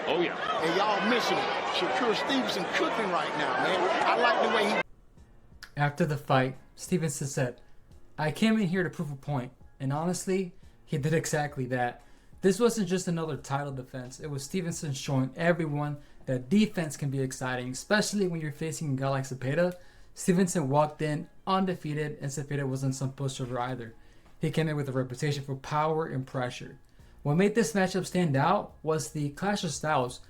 Oh, yeah. And y'all missing it. Shakur Stevenson cooking right now, man. I like the way he... After the fight, Stevenson said, "I came in here to prove a point." And honestly, he did exactly that. This wasn't just another title defense. It was Stevenson showing everyone that defense can be exciting, especially when you're facing a guy like Zepeda. Stevenson walked in undefeated, and Zepeda wasn't some pushover either. He came in with a reputation for power and pressure. What made this matchup stand out was the clash of styles.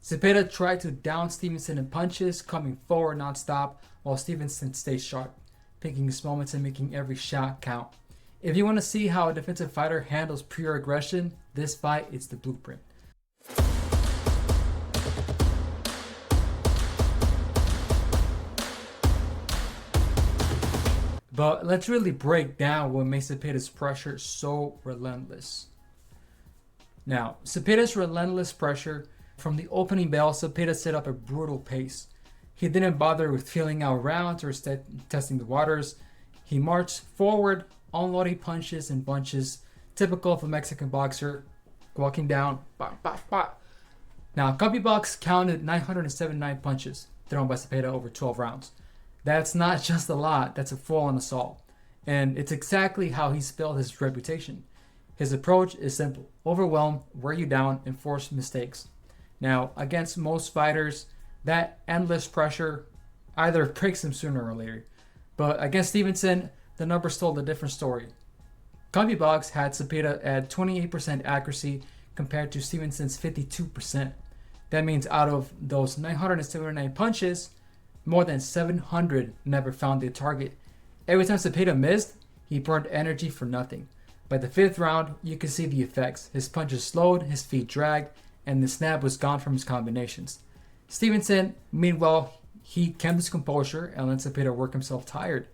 Zepeda tried to down Stevenson in punches, coming forward non-stop, while Stevenson stayed sharp, picking his moments and making every shot count. If you want to see how a defensive fighter handles pure aggression, this fight is the blueprint. But let's really break down what makes Zepeda's pressure so relentless. Now, Zepeda's relentless pressure, from the opening bell, Zepeda set up a brutal pace. He didn't bother with filling out rounds or testing the waters. He marched forward, unloading punches and bunches, typical of a Mexican boxer, walking down, bah, bah, bah. Now, CompuBox counted 979 punches thrown by Zepeda over 12 rounds. That's not just a lot, that's a full-on assault. And it's exactly how he's built his reputation. His approach is simple: overwhelm, wear you down, and force mistakes. Now, against most fighters, that endless pressure either breaks them sooner or later. But against Stevenson, the numbers told a different story. CompuBox had Zepeda at 28% accuracy compared to Stevenson's 52%. That means out of those 979 punches, more than 700 never found their target. Every time Zepeda missed, he burned energy for nothing. By the 5th round, you could see the effects. His punches slowed, his feet dragged, and the snap was gone from his combinations. Stevenson, meanwhile, he kept his composure and let Zepeda work himself tired.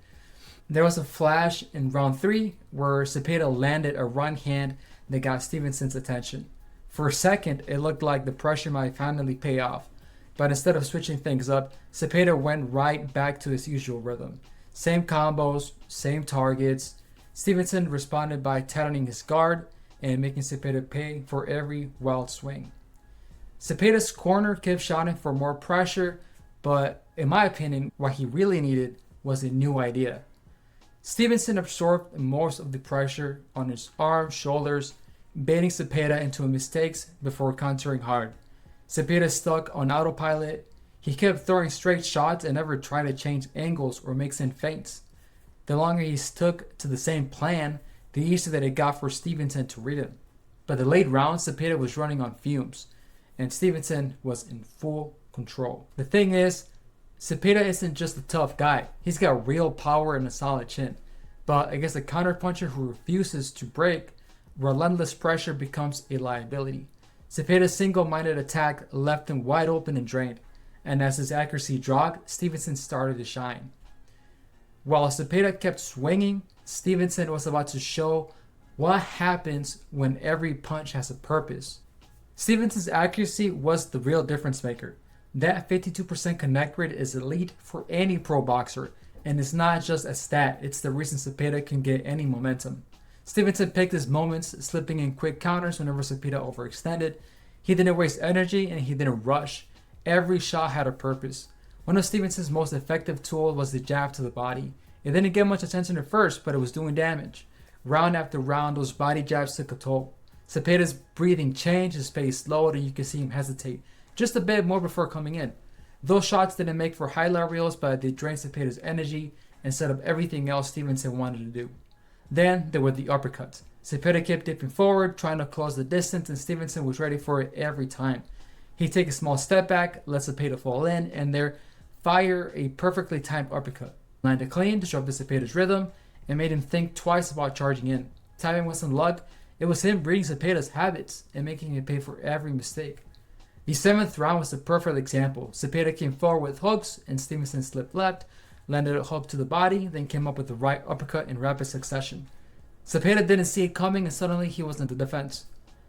There was a flash in round 3 where Zepeda landed a right hand that got Stevenson's attention. For a second, it looked like the pressure might finally pay off. But instead of switching things up, Zepeda went right back to his usual rhythm. Same combos, same targets. Stevenson responded by tightening his guard and making Zepeda pay for every wild swing. Zepeda's corner kept shouting for more pressure, but in my opinion, what he really needed was a new idea. Stevenson absorbed most of the pressure on his arms, shoulders, baiting Zepeda into mistakes before countering hard. Zepeda stuck on autopilot. He kept throwing straight shots and never tried to change angles or mix in feints. The longer he stuck to the same plan, the easier that it got for Stevenson to read him. By the late rounds, Zepeda was running on fumes, and Stevenson was in full control. The thing is, Zepeda isn't just a tough guy. He's got real power and a solid chin. But against a counterpuncher who refuses to break, relentless pressure becomes a liability. Zepeda's single-minded attack left him wide open and drained, and as his accuracy dropped, Stevenson started to shine. While Zepeda kept swinging, Stevenson was about to show what happens when every punch has a purpose. Stevenson's accuracy was the real difference maker. That 52% connect rate is elite for any pro boxer, and it's not just a stat, it's the reason Zepeda can get any momentum. Stevenson picked his moments, slipping in quick counters whenever Zepeda overextended. He didn't waste energy and he didn't rush. Every shot had a purpose. One of Stevenson's most effective tools was the jab to the body. It didn't get much attention at first, but it was doing damage. Round after round, those body jabs took a toll. Zepeda's breathing changed, his pace slowed, and you could see him hesitate just a bit more before coming in. Those shots didn't make for highlight reels, but they drained Zepeda's energy and set up everything else Stevenson wanted to do. Then there were the uppercuts. Zepeda kept dipping forward, trying to close the distance, and Stevenson was ready for it every time. He'd take a small step back, let Zepeda fall in, and there fire a perfectly timed uppercut. Landed clean, disrupted Zepeda's rhythm, and made him think twice about charging in. Timing wasn't luck, it was him reading Zepeda's habits and making him pay for every mistake. The 7th round was the perfect example. Zepeda came forward with hooks, and Stevenson slipped left, landed a hook to the body, then came up with the right uppercut in rapid succession. Zepeda didn't see it coming, and suddenly he was in the defense.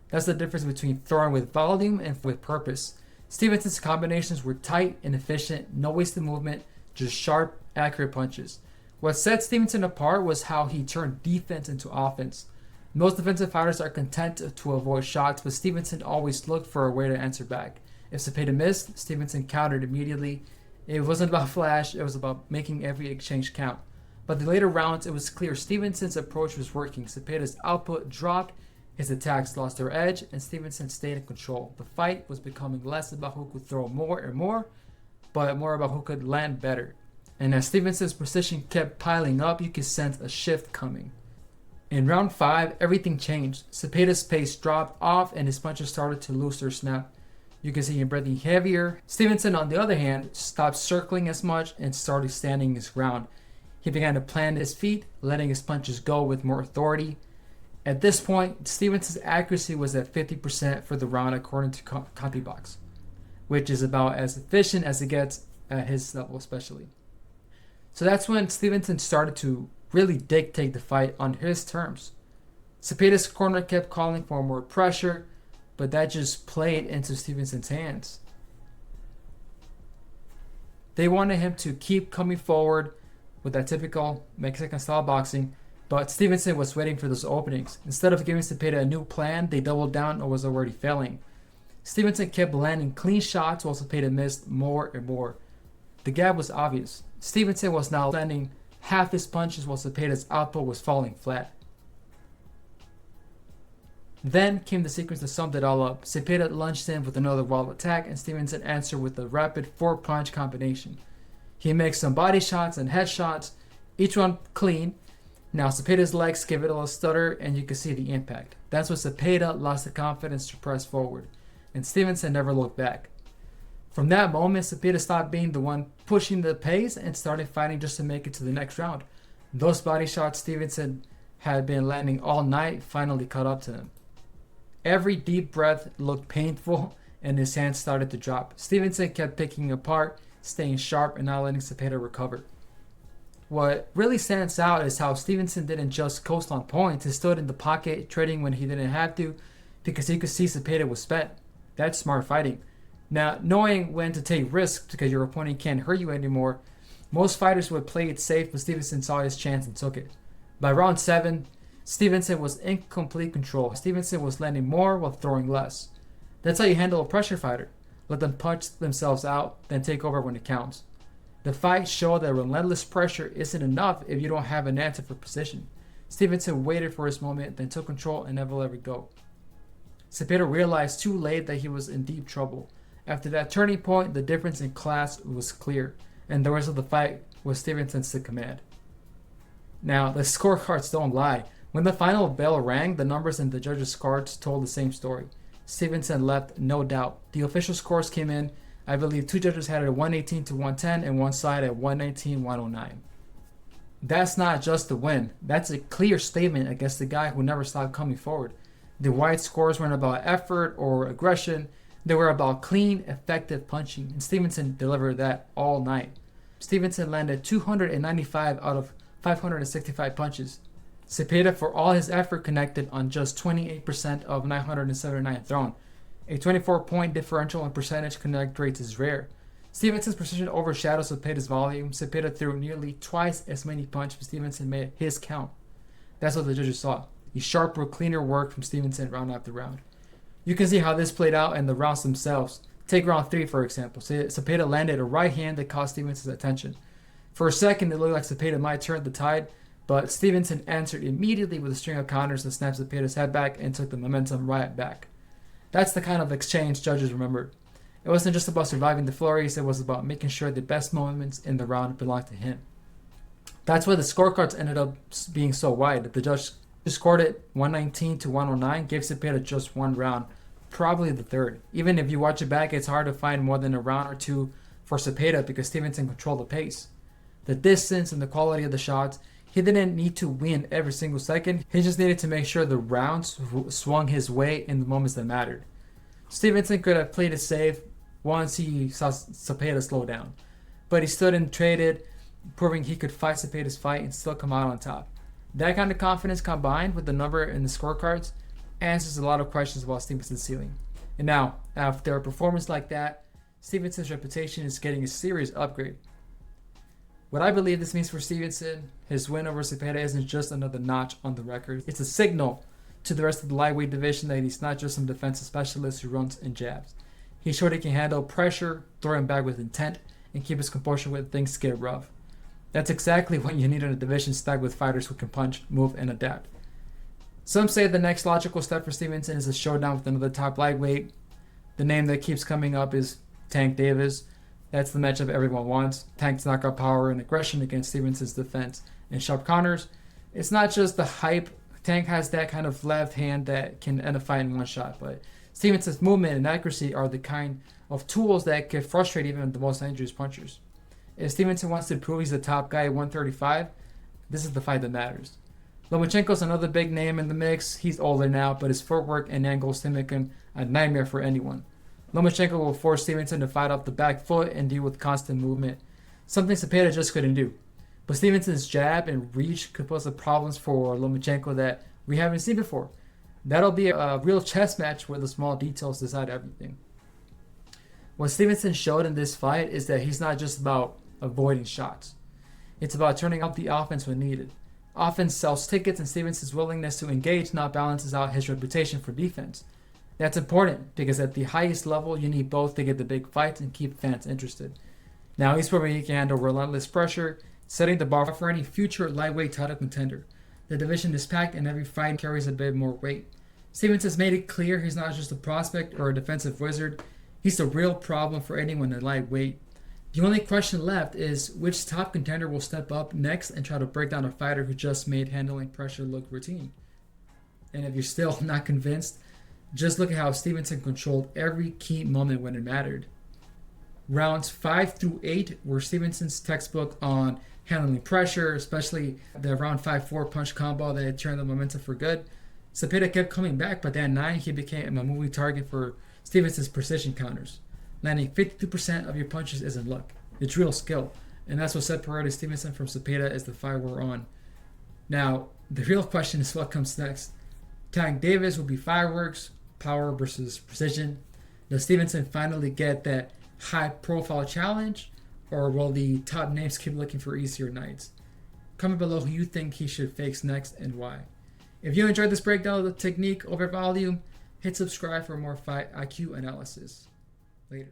That's the difference between throwing with volume and with purpose. Stevenson's combinations were tight and efficient, no wasted movement, just sharp, accurate punches. What set Stevenson apart was how he turned defense into offense. Most defensive fighters are content to avoid shots, but Stevenson always looked for a way to answer back. If Zepeda missed, Stevenson countered immediately. It wasn't about flash, it was about making every exchange count. But the later rounds, it was clear Stevenson's approach was working. Zepeda's output dropped, his attacks lost their edge, and Stevenson stayed in control. The fight was becoming less about who could throw more and more, but more about who could land better. And as Stevenson's precision kept piling up, you could sense a shift coming. In round 5, everything changed. Zepeda's pace dropped off and his punches started to lose their snap. You can see him breathing heavier. Stevenson, on the other hand, stopped circling as much and started standing his ground. He began to plant his feet, letting his punches go with more authority. At this point, Stevenson's accuracy was at 50% for the round according to CopyBox, which is about as efficient as it gets at his level especially. So that's when Stevenson started to really dictate the fight on his terms. Zepeda's corner kept calling for more pressure, but that just played into Stevenson's hands. They wanted him to keep coming forward with that typical Mexican style boxing, but Stevenson was waiting for those openings. Instead of giving Zepeda a new plan, they doubled down on what was already failing. Stevenson kept landing clean shots while Zepeda missed more and more. The gap was obvious. Stevenson was now landing half his punches while Zepeda's output was falling flat. Then came the sequence that summed it all up. Zepeda lunged in with another wild attack and Stevenson answered with a rapid 4-punch combination. He mixed some body shots and head shots, each one clean. Now Zepeda's legs gave it a little stutter and you could see the impact. That's when Zepeda lost the confidence to press forward, and Stevenson never looked back. From that moment, Zepeda stopped being the one pushing the pace and started fighting just to make it to the next round. Those body shots Stevenson had been landing all night finally caught up to him. Every deep breath looked painful and his hands started to drop. Stevenson kept picking apart, staying sharp and not letting Zepeda recover. What really stands out is how Stevenson didn't just coast on points. He stood in the pocket, trading when he didn't have to, because he could see Zepeda was spent. That's smart fighting. Now, knowing when to take risks because your opponent can't hurt you anymore, most fighters would play it safe, but Stevenson saw his chance and took it. By round 7, Stevenson was in complete control. Stevenson was landing more while throwing less. That's how you handle a pressure fighter. Let them punch themselves out, then take over when it counts. The fight showed that relentless pressure isn't enough if you don't have an answer for precision. Stevenson waited for his moment, then took control and never let it go. Zepeda realized too late that he was in deep trouble. After that turning point, the difference in class was clear, and the rest of the fight was Stevenson's to command. Now, the scorecards don't lie. When the final bell rang, the numbers in the judges' cards told the same story. Stevenson left, no doubt. The official scores came in. I believe 2 judges had it at 118 to 110 and one side at 119-109. That's not just a win. That's a clear statement against the guy who never stopped coming forward. The white scores weren't about effort or aggression. They were about clean, effective punching, and Stevenson delivered that all night. Stevenson landed 295 out of 565 punches. Zepeda, for all his effort, connected on just 28% of 979 thrown. A 24-point differential in percentage connect rates is rare. Stevenson's precision overshadows Zepeda's volume. Zepeda threw nearly twice as many punches as Stevenson made his count. That's what the judges saw. A sharper, cleaner work from Stevenson round after round. You can see how this played out in the rounds themselves. Take round 3 for example. Zepeda landed a right hand that caught Stevenson's attention. For a second it looked like Zepeda might turn the tide, but Stevenson answered immediately with a string of counters that snapped Zepeda's head back and took the momentum right back. That's the kind of exchange judges remembered. It wasn't just about surviving the flurries, it was about making sure the best moments in the round belonged to him. That's why the scorecards ended up being so wide. The judge scored it 119 to 109, gave Zepeda just one round, probably the third. Even if you watch it back, it's hard to find more than a round or two for Zepeda because Stevenson controlled the pace. The distance and the quality of the shots, he didn't need to win every single second. He just needed to make sure the rounds swung his way in the moments that mattered. Stevenson could have played it safe once he saw Zepeda slow down, but he stood and traded, proving he could fight Zepeda's fight and still come out on top. That kind of confidence combined with the number in the scorecards answers a lot of questions about Stevenson's ceiling. And now, after a performance like that, Stevenson's reputation is getting a serious upgrade. What I believe this means for Stevenson, his win over Zepeda isn't just another notch on the record. It's a signal to the rest of the lightweight division that he's not just some defensive specialist who runs and jabs. He showed he can handle pressure, throw him back with intent, and keep his composure when things get rough. That's exactly what you need in a division stacked with fighters who can punch, move, and adapt. Some say the next logical step for Stevenson is a showdown with another top lightweight. The name that keeps coming up is Tank Davis. That's the matchup everyone wants. Tank's knockout power and aggression against Stevenson's defense and sharp counters. It's not just the hype. Tank has that kind of left hand that can end a fight in one shot, but Stevenson's movement and accuracy are the kind of tools that can frustrate even the most dangerous punchers. If Stevenson wants to prove he's the top guy at 135, this is the fight that matters. Lomachenko's another big name in the mix. He's older now, but his footwork and angles still make him a nightmare for anyone. Lomachenko will force Stevenson to fight off the back foot and deal with constant movement, something Zepeda just couldn't do. But Stevenson's jab and reach could pose up problems for Lomachenko that we haven't seen before. That'll be a real chess match where the small details decide everything. What Stevenson showed in this fight is that he's not just about avoiding shots. It's about turning up the offense when needed. Offense sells tickets, and Stevenson's willingness to engage now balances out his reputation for defense. That's important because at the highest level, you need both to get the big fights and keep fans interested. Now he's proving he can handle relentless pressure, setting the bar for any future lightweight title contender. The division is packed and every fight carries a bit more weight. Stevenson's made it clear he's not just a prospect or a defensive wizard. He's the real problem for anyone in lightweight. The only question left is which top contender will step up next and try to break down a fighter who just made handling pressure look routine. And if you're still not convinced, just look at how Stevenson controlled every key moment when it mattered. Rounds 5 through 8 were Stevenson's textbook on handling pressure, especially the round 5-4 punch combo that had turned the momentum for good. Zepeda kept coming back, but that 9 he became a moving target for Stevenson's precision counters. Landing 52% of your punches isn't luck. It's real skill. And that's what separated Stevenson from Zepeda as the fight wore on. Now, the real question is what comes next. Tank Davis will be fireworks, power versus precision. Does Stevenson finally get that high-profile challenge, or will the top names keep looking for easier nights? Comment below who you think he should face next and why. If you enjoyed this breakdown of the technique over volume, hit subscribe for more fight IQ analysis. Later.